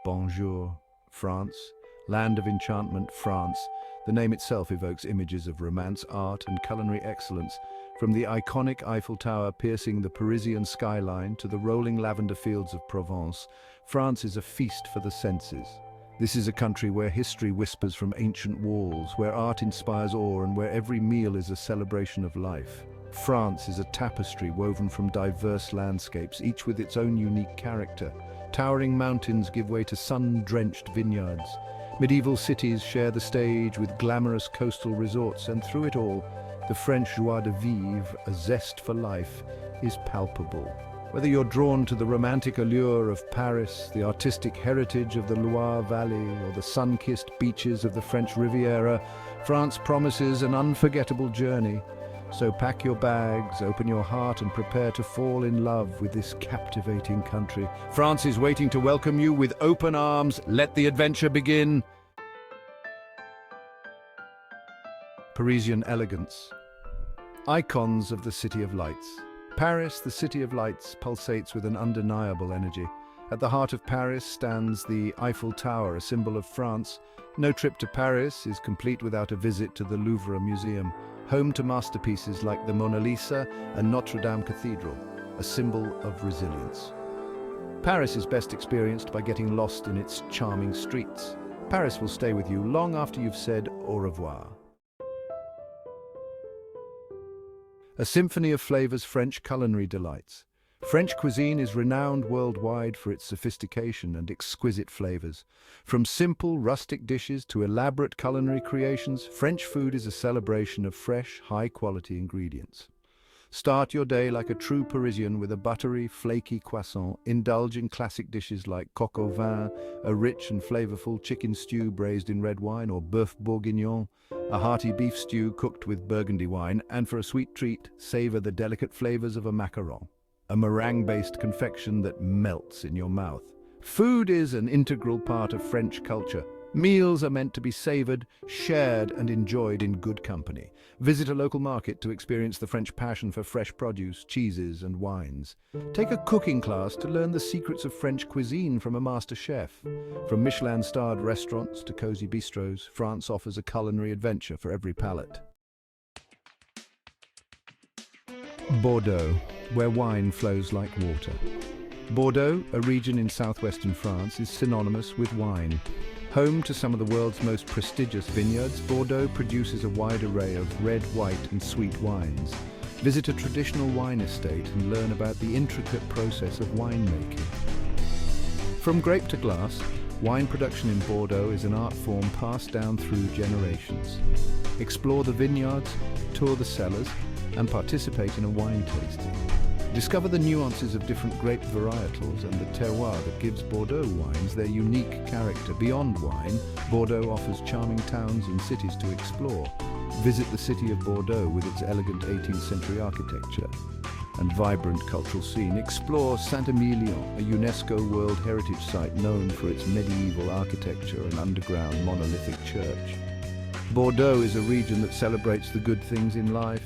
Bonjour, France, land of enchantment, France. The name itself evokes images of romance, art, and culinary excellence, from the iconic Eiffel Tower piercing the Parisian skyline to the rolling lavender fields of Provence. France is a feast for the senses. This is a country where history whispers from ancient walls, where art inspires awe, and where every meal is a celebration of life. France is a tapestry woven from diverse landscapes, each with its own unique character. Towering mountains give way to sun-drenched vineyards. Medieval cities share the stage with glamorous coastal resorts, and through it all, the French joie de vivre, a zest for life, is palpable. Whether you're drawn to the romantic allure of Paris, the artistic heritage of the Loire Valley, or the sun-kissed beaches of the French Riviera, France promises an unforgettable journey. So pack your bags, open your heart, and prepare to fall in love with this captivating country. France is waiting to welcome you with open arms. Let the adventure begin. Parisian elegance. Icons of the City of Lights. Paris, the City of Lights, pulsates with an undeniable energy. At the heart of Paris stands the Eiffel Tower, a symbol of France. No trip to Paris is complete without a visit to the Louvre Museum, home to masterpieces like the Mona Lisa and Notre-Dame Cathedral, a symbol of resilience. Paris is best experienced by getting lost in its charming streets. Paris will stay with you long after you've said au revoir. A symphony of flavors, French culinary delights. French cuisine is renowned worldwide for its sophistication and exquisite flavors. From simple, rustic dishes to elaborate culinary creations, French food is a celebration of fresh, high-quality ingredients. Start your day like a true Parisian with a buttery, flaky croissant. Indulge in classic dishes like coq au vin, a rich and flavorful chicken stew braised in red wine, or bœuf bourguignon, a hearty beef stew cooked with Burgundy wine. And for a sweet treat, savor the delicate flavors of a macaron, a meringue-based confection that melts in your mouth. Food is an integral part of French culture. Meals are meant to be savored, shared, and enjoyed in good company. Visit a local market to experience the French passion for fresh produce, cheeses, and wines. Take a cooking class to learn the secrets of French cuisine from a master chef. From Michelin-starred restaurants to cozy bistros, France offers a culinary adventure for every palate. Bordeaux, where wine flows like water. Bordeaux, a region in southwestern France, is synonymous with wine. Home to some of the world's most prestigious vineyards, Bordeaux produces a wide array of red, white, and sweet wines. Visit a traditional wine estate and learn about the intricate process of winemaking. From grape to glass, wine production in Bordeaux is an art form passed down through generations. Explore the vineyards, tour the cellars, and participate in a wine tasting. Discover the nuances of different grape varietals and the terroir that gives Bordeaux wines their unique character. Beyond wine, Bordeaux offers charming towns and cities to explore. Visit the city of Bordeaux with its elegant 18th century architecture and vibrant cultural scene. Explore Saint-Emilion, a UNESCO World Heritage Site known for its medieval architecture and underground monolithic church. Bordeaux is a region that celebrates the good things in life.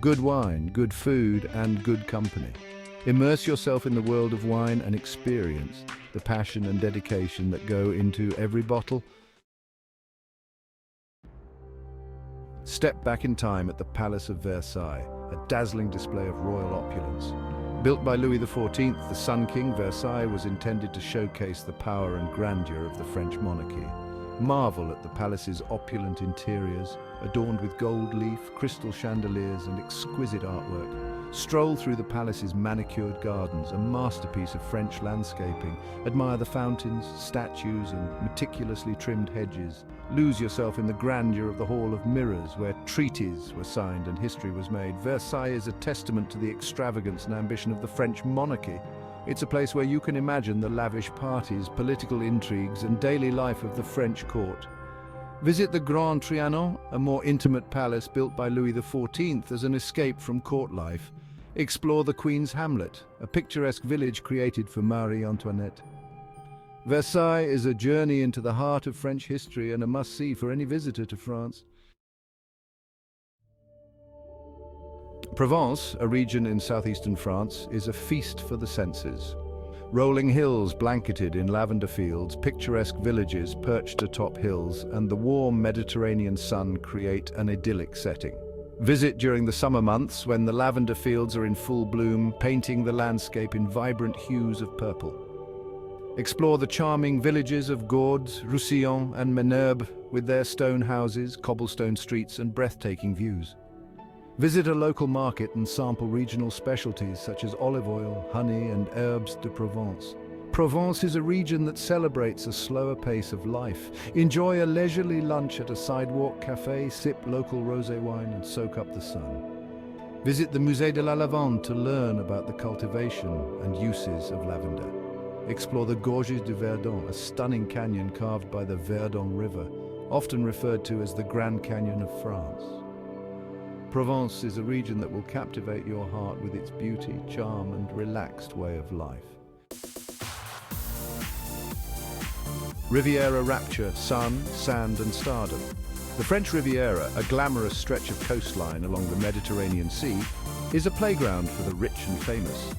Good wine, good food, and good company. Immerse yourself in the world of wine and experience the passion and dedication that go into every bottle. Step back in time at the Palace of Versailles, a dazzling display of royal opulence. Built by Louis XIV, the Sun King, Versailles was intended to showcase the power and grandeur of the French monarchy. Marvel at the palace's opulent interiors, adorned with gold leaf, crystal chandeliers, and exquisite artwork. Stroll through the palace's manicured gardens, a masterpiece of French landscaping. Admire the fountains, statues, and meticulously trimmed hedges. Lose yourself in the grandeur of the Hall of Mirrors, where treaties were signed and history was made. Versailles is a testament to the extravagance and ambition of the French monarchy. It's a place where you can imagine the lavish parties, political intrigues, and daily life of the French court. Visit the Grand Trianon, a more intimate palace built by Louis XIV as an escape from court life. Explore the Queen's Hamlet, a picturesque village created for Marie Antoinette. Versailles is a journey into the heart of French history and a must-see for any visitor to France. Provence, a region in southeastern France, is a feast for the senses. Rolling hills blanketed in lavender fields, picturesque villages perched atop hills, and the warm Mediterranean sun create an idyllic setting. Visit during the summer months when the lavender fields are in full bloom, painting the landscape in vibrant hues of purple. Explore the charming villages of Gordes, Roussillon, and Menerbes with their stone houses, cobblestone streets, and breathtaking views. Visit a local market and sample regional specialties such as olive oil, honey, and herbes de Provence. Provence is a region that celebrates a slower pace of life. Enjoy a leisurely lunch at a sidewalk cafe, sip local rosé wine, and soak up the sun. Visit the Musée de la Lavande to learn about the cultivation and uses of lavender. Explore the Gorges du Verdon, a stunning canyon carved by the Verdon River, often referred to as the Grand Canyon of France. Provence is a region that will captivate your heart with its beauty, charm, and relaxed way of life. Riviera rapture, sun, sand, and stardom. The French Riviera, a glamorous stretch of coastline along the Mediterranean Sea, is a playground for the rich and famous.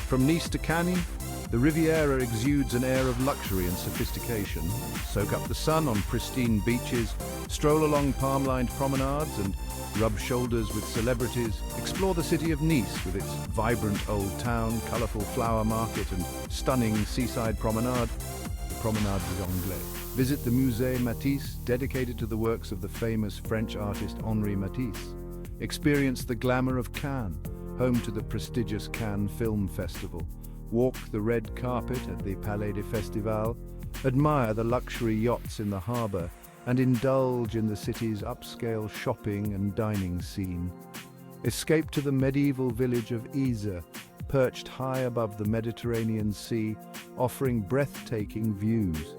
From Nice to Cannes, the Riviera exudes an air of luxury and sophistication. Soak up the sun on pristine beaches, stroll along palm-lined promenades, and rub shoulders with celebrities. Explore the city of Nice with its vibrant old town, colourful flower market, and stunning seaside promenade, the Promenade des Anglais. Visit the Musée Matisse, dedicated to the works of the famous French artist Henri Matisse. Experience the glamour of Cannes, home to the prestigious Cannes Film Festival. Walk the red carpet at the Palais des Festivals, admire the luxury yachts in the harbour, and indulge in the city's upscale shopping and dining scene. Escape to the medieval village of Ise, perched high above the Mediterranean Sea, offering breathtaking views.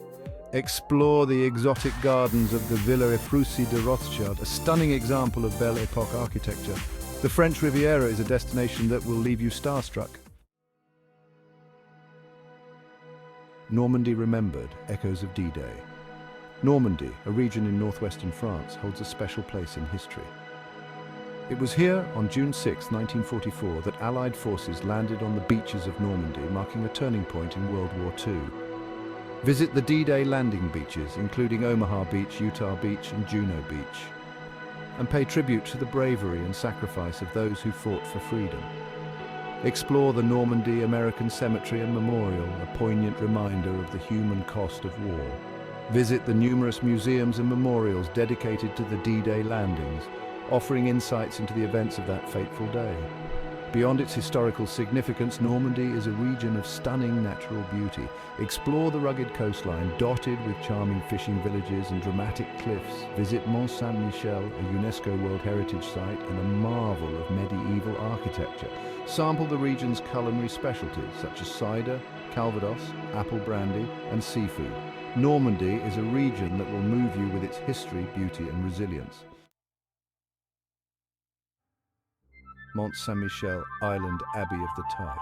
Explore the exotic gardens of the Villa Ephrussi de Rothschild, a stunning example of Belle Époque architecture. The French Riviera is a destination that will leave you starstruck. Normandy remembered, echoes of D-Day. Normandy, a region in northwestern France, holds a special place in history. It was here on June 6, 1944, that Allied forces landed on the beaches of Normandy, marking a turning point in World War II. Visit the D-Day landing beaches, including Omaha Beach, Utah Beach, and Juno Beach, and pay tribute to the bravery and sacrifice of those who fought for freedom. Explore the Normandy American Cemetery and Memorial, a poignant reminder of the human cost of war. Visit the numerous museums and memorials dedicated to the D-Day landings, offering insights into the events of that fateful day. Beyond its historical significance, Normandy is a region of stunning natural beauty. Explore the rugged coastline, dotted with charming fishing villages and dramatic cliffs. Visit Mont Saint-Michel, a UNESCO World Heritage Site and a marvel of medieval architecture. Sample the region's culinary specialties, such as cider, calvados, apple brandy, and seafood. Normandy is a region that will move you with its history, beauty, and resilience. Mont Saint-Michel, Island Abbey of the Tides.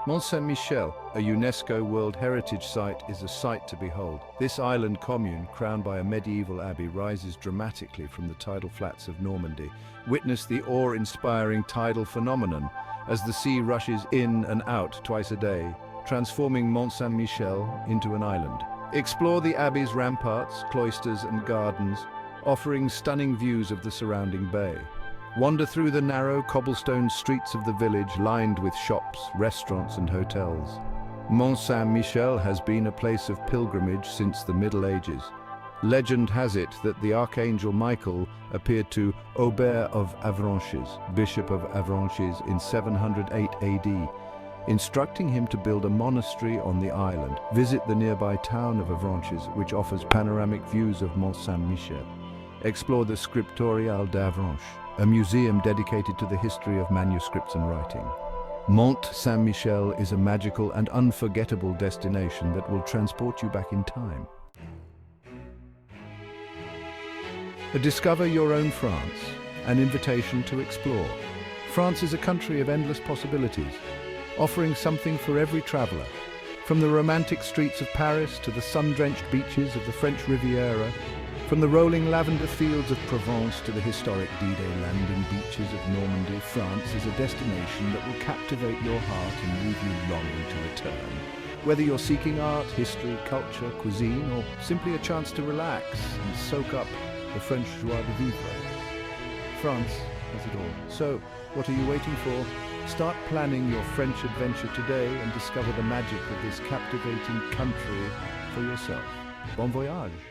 Mont Saint-Michel, a UNESCO World Heritage Site, is a sight to behold. This island commune, crowned by a medieval abbey, rises dramatically from the tidal flats of Normandy. Witness the awe-inspiring tidal phenomenon as the sea rushes in and out twice a day, transforming Mont Saint-Michel into an island. Explore the abbey's ramparts, cloisters, and gardens, offering stunning views of the surrounding bay. Wander through the narrow cobblestone streets of the village, lined with shops, restaurants, and hotels. Mont Saint-Michel has been a place of pilgrimage since the Middle Ages. Legend has it that the Archangel Michael appeared to Aubert of Avranches, Bishop of Avranches, in 708 AD, instructing him to build a monastery on the island. Visit the nearby town of Avranches, which offers panoramic views of Mont Saint-Michel. Explore the Scriptorial d'Avranches, a museum dedicated to the history of manuscripts and writing. Mont Saint-Michel is a magical and unforgettable destination that will transport you back in time. Discover your own France, an invitation to explore. France is a country of endless possibilities, offering something for every traveler. From the romantic streets of Paris to the sun-drenched beaches of the French Riviera, From the rolling lavender fields of Provence to the historic D-Day landing beaches of Normandy, France is a destination that will captivate your heart and leave you longing to return. Whether you're seeking art, history, culture, cuisine, or simply a chance to relax and soak up the French joie de vivre, France has it all. So, what are you waiting for? Start planning your French adventure today and discover the magic of this captivating country for yourself. Bon voyage!